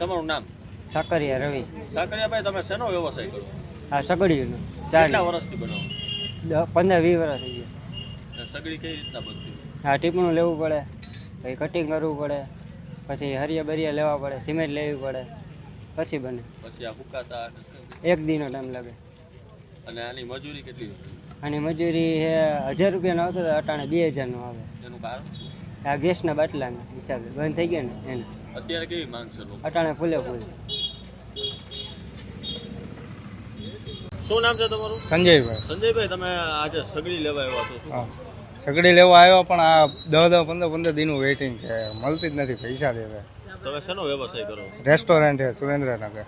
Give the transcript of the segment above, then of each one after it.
તમારું નામ? સાકરિયા રવિ. સાકરિયાભાઈ, તમે શેનો વ્યવસાય કરો? આ સગડીનો કેટલા વર્ષથી બનાવો? 15-20 વર્ષ થઈ ગયા. સગડી કઈ રીતના બનતી? આ ટીપણું લેવું પડે, પછી કટિંગ કરવું પડે, પછી હરિયા બરિયા લેવા પડે, સિમેન્ટ લેવી પડે, પછી બને. પછી આ હુકાતા 1 દિનનો ટાઈમ લાગે. અને આની મજૂરી કેટલી? આની મજૂરી છે 1000 રૂપિયાનો આવતો તો અટાણે 2000નો આવે. એનું કારણ શું? આ ગેસના બાટલાના હિસાબે બંધ થઈ ગયા ને એને. અત્યારે કેવી માંગ છે લોકો? અટાણે ફૂલે ફૂલ. શું નામ છે તમારું? સંજયભાઈ. સંજયભાઈ, તમે આજે સગડી લેવા આવ્યા છો, શું? સગડી લેવા આવ્યો પણ આ 10-15 દિનનું વેઇટિંગ છે, મળતી જ નથી, પૈસા દેતા. તમે શેનો વ્યવસાય કરો? રેસ્ટોરન્ટ છે સુરેન્દ્રનગર.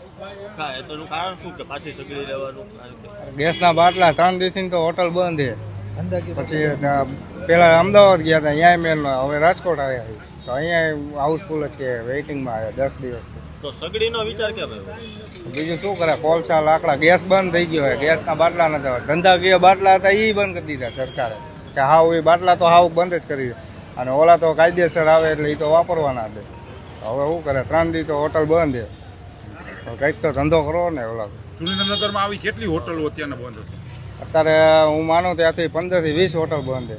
હા, એનું કારણ શું કે પાછી સગડી લેવાનું? ગેસના બાટલા 3 દિવસથી તો હોટલ બંધ છે. પછી પેલા અમદાવાદ ગયા હતા, અહીંયા મેલ, હવે રાજકોટ આવ્યા તો અહીંયા હાઉસફુલ જ કે વેઇટિંગમાં આવ્યા 10 દિવસથી. તો સગડીનો વિચાર કેમ આવ્યો? બીજું શું કરે, કોલસા લાકડા ગેસ બંધ થઈ ગયો હોય, ગેસના બાટલા નથી હોય. ધંધાકીય બાટલા હતા એ બંધ કરી દીધા સરકારે, કે હાવ એ બાટલા તો હાવ બંધ જ કરી દે. અને ઓલા તો કાયદેસર આવે એટલે એ તો વાપરવાના દે. હવે શું કરે, 3 દી તો હોટલ બંધ છે, કંઈક તો ધંધો કરવો ને. ઓલા સુરેન્દ્રનગરમાં આવી કેટલી હોટલો અત્યારે બંધ હશે? અત્યારે હું માનું ત્યાંથી 15 થી 20 હોટલ બંધ છે.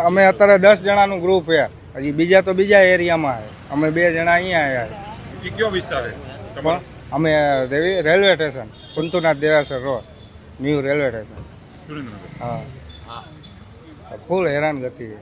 અમે અત્યારે 10 જણાનું ગ્રુપ છે, હજી બીજા તો બીજા એરિયામાં છે, અમે 2 જણા અહીંયા આવ્યા. એ કયો વિસ્તાર છે તમારો? અમે રેલવે સ્ટેશન, કુંતુનાથ દેરાસર road, new railway station. Surendranagar. હા, ફૂલ હેરાનગતિ છે.